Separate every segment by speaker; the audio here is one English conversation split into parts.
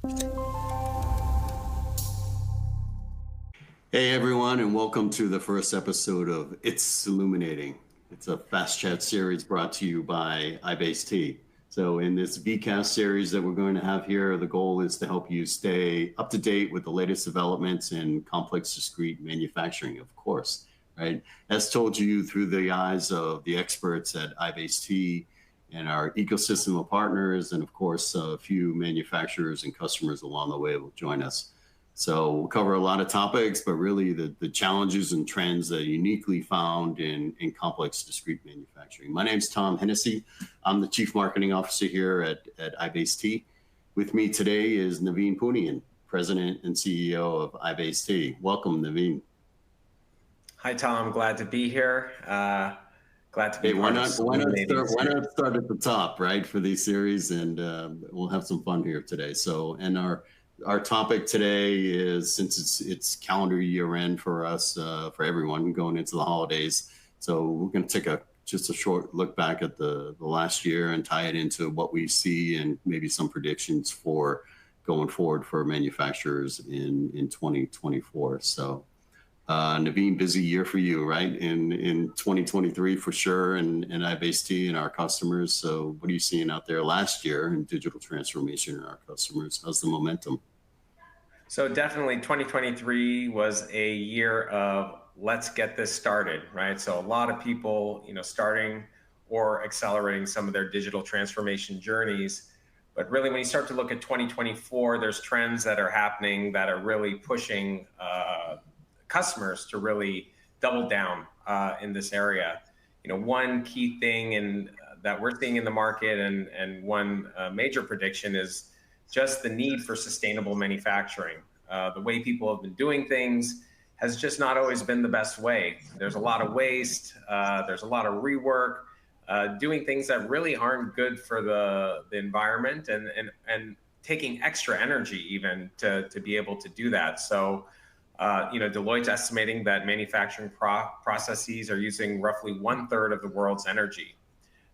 Speaker 1: Hey everyone, and welcome to the first episode of It's Soluminating. It's a fast chat series brought to you by iBase-t. So in this VCast series that we're going to have here, the goal is to help you stay up to date with the latest developments in complex discrete manufacturing, of course, right? As told you through the eyes of the experts at iBase-t and our ecosystem of partners, and of course, a few manufacturers and customers along the way will join us. So we'll cover a lot of topics, but really the challenges and trends that are uniquely found in complex discrete manufacturing. My name's Tom Hennessy. I'm the Chief Marketing Officer here at iBase-t. With me today is Naveen Poonian, President and CEO of iBase-t. Welcome, Naveen.
Speaker 2: Hi, Tom. Glad to be here. Glad to be
Speaker 1: why not start at the top, right, for these series, and we'll have some fun here today. So, and our topic today is, since it's calendar year end for us, for everyone going into the holidays. So we're going to take just a short look back at the last year and tie it into what we see and maybe some predictions for going forward for manufacturers in 2024. So Naveen, busy year for you, right? In 2023 for sure, and iBase-t and our customers. So what are you seeing out there last year in digital transformation in our customers? How's the momentum?
Speaker 2: So definitely 2023 was a year of let's get this started, right? So a lot of people, starting or accelerating some of their digital transformation journeys. But really, when you start to look at 2024, there's trends that are happening that are really pushing customers to really double down in this area. One key thing that we're seeing in the market, and one major prediction is just the need for sustainable manufacturing. The way people have been doing things has just not always been the best way. There's a lot of waste. There's a lot of rework, doing things that really aren't good for the environment, and taking extra energy even to be able to do that. So, Deloitte's estimating that manufacturing processes are using roughly 1/3 of the world's energy.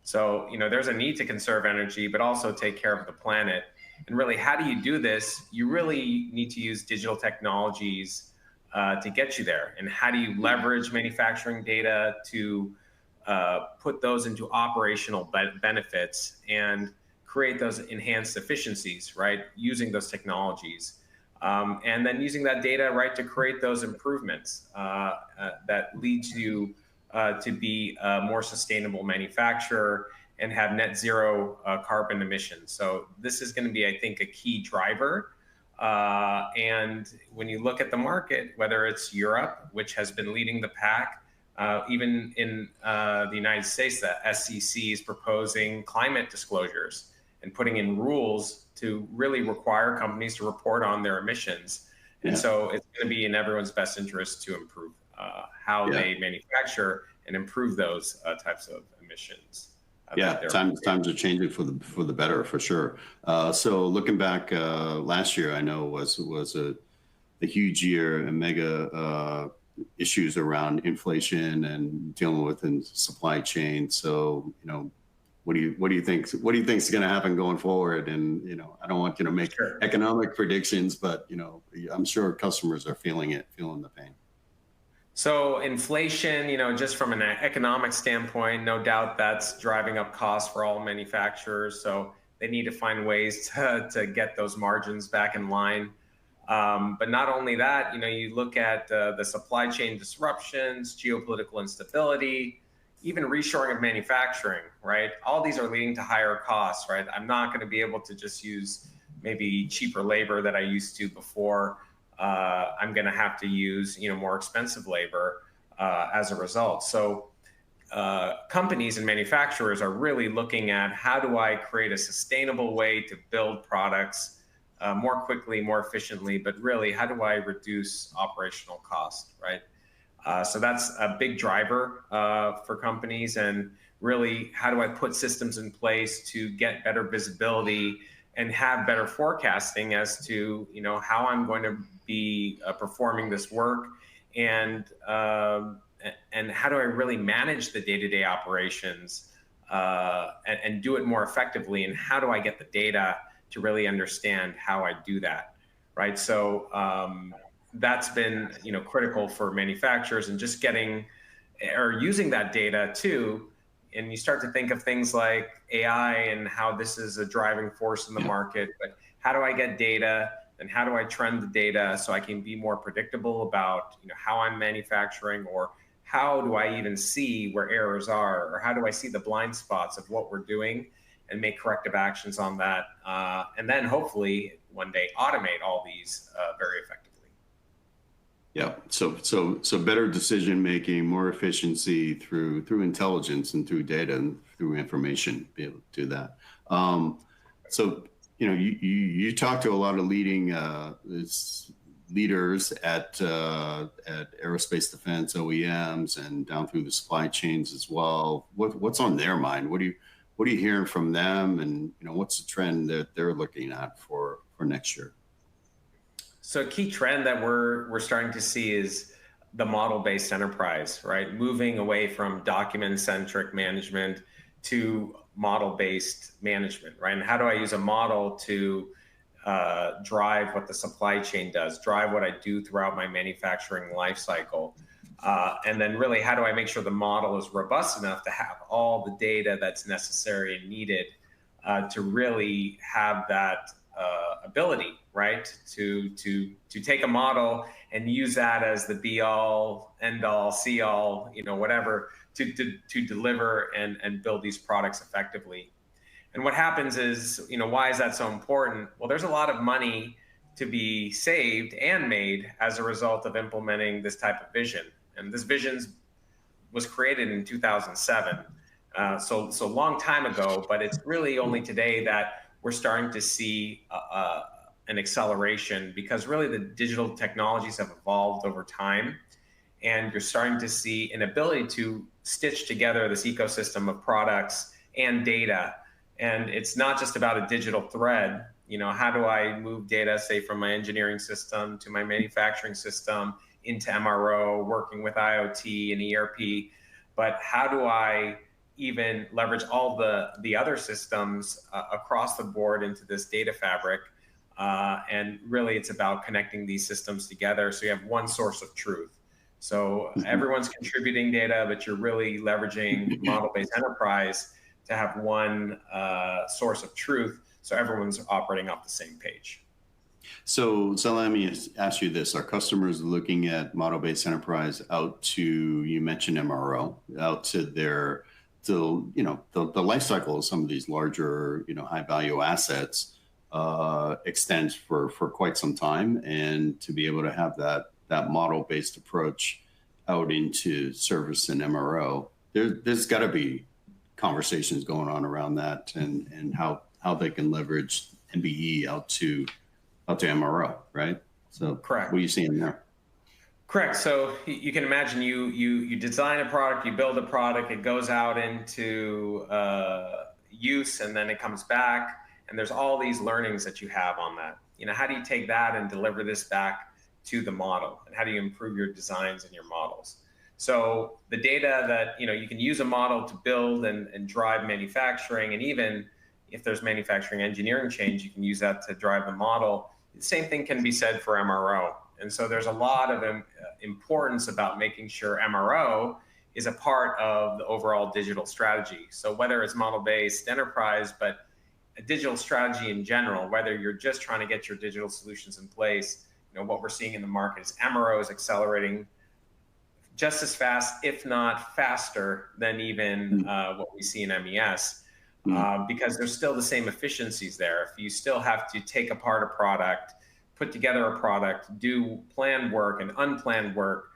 Speaker 2: So, there's a need to conserve energy, but also take care of the planet. And really, how do you do this? You really need to use digital technologies to get you there. And how do you leverage manufacturing data to put those into operational benefits and create those enhanced efficiencies, right? Using those technologies. And then using that data, right, to create those improvements that lead you to be a more sustainable manufacturer and have net zero carbon emissions. So this is going to be, I think, a key driver. And when you look at the market, whether it's Europe, which has been leading the pack, even in the United States, the SEC is proposing climate disclosures and putting in rules to really require companies to report on their emissions. And so it's going to be in everyone's best interest to improve how they manufacture and improve those types of emissions.
Speaker 1: Times are changing for the better, for sure. So looking back, last year I know was a huge year, and mega issues around inflation and dealing with in supply chain. So what do you think is going to happen going forward? And I don't want you to make economic predictions, but I'm sure customers are feeling the pain.
Speaker 2: So inflation, just from an economic standpoint, no doubt that's driving up costs for all manufacturers. So they need to find ways to get those margins back in line. But not only that, you look at the supply chain disruptions, geopolitical instability, even reshoring of manufacturing, right? All these are leading to higher costs, right? I'm not going to be able to just use maybe cheaper labor that I used to before. I'm going to have to use more expensive labor as a result. So companies and manufacturers are really looking at, how do I create a sustainable way to build products more quickly, more efficiently, but really, how do I reduce operational cost, right? So that's a big driver for companies. And really, how do I put systems in place to get better visibility and have better forecasting as to how I'm going to be performing this work, and how do I really manage the day-to-day operations and do it more effectively, and how do I get the data to really understand how I do that, right? So that's been critical for manufacturers, and just getting or using that data too. And you start to think of things like AI and how this is a driving force in the market. But how do I get data, and how do I trend the data so I can be more predictable about how I'm manufacturing, or how do I even see where errors are, or how do I see the blind spots of what we're doing and make corrective actions on that, and then hopefully one day automate all these very effectively.
Speaker 1: Yeah. So better decision making, more efficiency through intelligence and through data and through information, be able to do that. So you talk to a lot of leading leaders at aerospace defense OEMs and down through the supply chains as well. What's on their mind? What are you hearing from them, and what's the trend that they're looking at for next year?
Speaker 2: So a key trend that we're starting to see is the model-based enterprise, right? Moving away from document-centric management to model-based management, right? And how do I use a model to drive what the supply chain does, drive what I do throughout my manufacturing life cycle? And then really, how do I make sure the model is robust enough to have all the data that's necessary and needed to really have that ability, right? To take a model and use that as the be all, end all, see all, whatever, to deliver and build these products effectively. And what happens is, why is that so important? Well, there's a lot of money to be saved and made as a result of implementing this type of vision. And this vision was created in 2007. So long time ago, but it's really only today that we're starting to see an acceleration, because really the digital technologies have evolved over time, and you're starting to see an ability to stitch together this ecosystem of products and data. And it's not just about a digital thread. How do I move data, say, from my engineering system to my manufacturing system into MRO, working with IoT and ERP, but how do I even leverage all the other systems across the board into this data fabric? And really, it's about connecting these systems together so you have one source of truth. So everyone's contributing data, but you're really leveraging model-based enterprise to have one source of truth, so everyone's operating off the same page.
Speaker 1: So let me ask you this: are customers looking at model-based enterprise out to, you mentioned MRO, out to their, the life cycle of some of these larger, high value assets extends for quite some time, and to be able to have that model-based approach out into service and MRO, there's got to be conversations going on around that, and how they can leverage MBE out to MRO, right? So
Speaker 2: correct.
Speaker 1: What are you seeing there?
Speaker 2: Correct. So you can imagine you design a product, you build a product, it goes out into use, and then it comes back, and there's all these learnings that you have on that. How do you take that and deliver this back to the model, and how do you improve your designs and your models? So the data that you can use a model to build and drive manufacturing, and even if there's manufacturing engineering change, you can use that to drive the model. The same thing can be said for MRO. And so there's a lot of importance about making sure MRO is a part of the overall digital strategy. So whether it's model-based enterprise, but a digital strategy in general, whether you're just trying to get your digital solutions in place, what we're seeing in the market is MRO is accelerating just as fast, if not faster, than even what we see in MES. Because there's still the same efficiencies there. If you still have to take apart a product, put together a product, do planned work and unplanned work,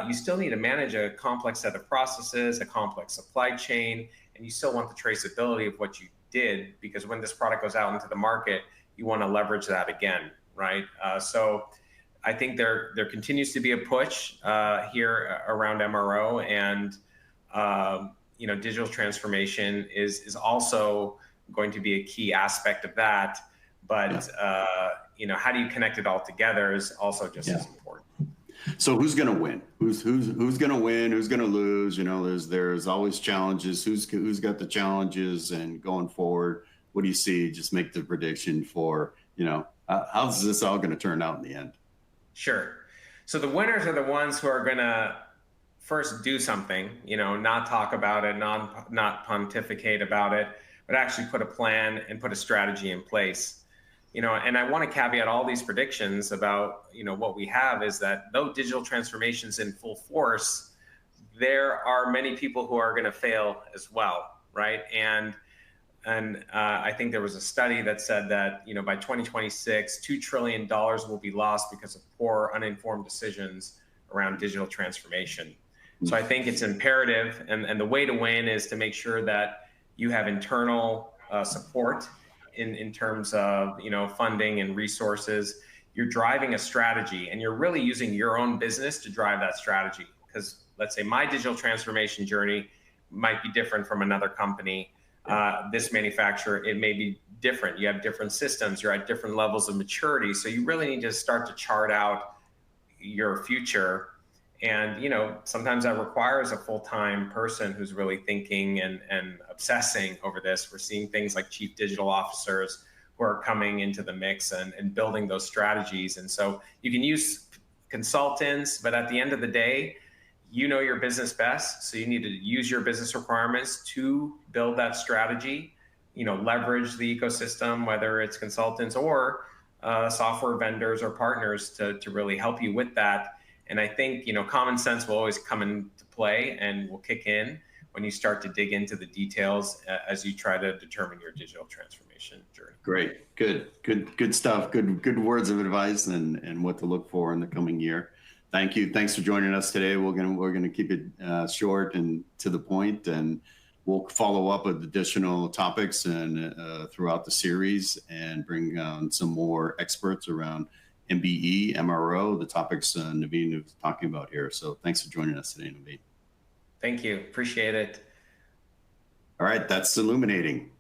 Speaker 2: you still need to manage a complex set of processes, a complex supply chain, and you still want the traceability of what you did, because when this product goes out into the market, you want to leverage that again, right? So I think there continues to be a push here around MRO, and digital transformation is also going to be a key aspect of that. But how do you connect it all together is also just as important.
Speaker 1: So who's going to win? Who's going to win? Who's going to lose? There's always challenges. Who's got the challenges and going forward? what do you see? Just make the prediction for, how's this all going to turn out in the end?
Speaker 2: Sure. So the winners are the ones who are going to first do something, not talk about it, not pontificate about it, but actually put a plan and put a strategy in place. And I want to caveat all these predictions about, what we have is that though digital transformation's in full force, there are many people who are going to fail as well, right? And I think there was a study that said that, by 2026, $2 trillion will be lost because of poor, uninformed decisions around digital transformation. So I think it's imperative, and the way to win is to make sure that you have internal support in terms of funding and resources. You're driving a strategy, and you're really using your own business to drive that strategy. Because let's say my digital transformation journey might be different from another company. This manufacturer, it may be different. You have different systems. You're at different levels of maturity. So you really need to start to chart out your future. And, sometimes that requires a full-time person who's really thinking and obsessing over this. We're seeing things like chief digital officers who are coming into the mix and building those strategies. And so you can use consultants, but at the end of the day, you know your business best. So you need to use your business requirements to build that strategy, leverage the ecosystem, whether it's consultants or software vendors or partners to really help you with that. And I think, common sense will always come into play and will kick in when you start to dig into the details as you try to determine your digital transformation journey.
Speaker 1: Great, good stuff. Good words of advice and what to look for in the coming year. Thank you. Thanks for joining us today. We're gonna keep it short and to the point, and we'll follow up with additional topics and throughout the series and bring on some more experts around MBE, MRO, the topics Naveen was talking about here. So thanks for joining us today, Naveen.
Speaker 2: Thank you. Appreciate it.
Speaker 1: All right, that's Soluminating.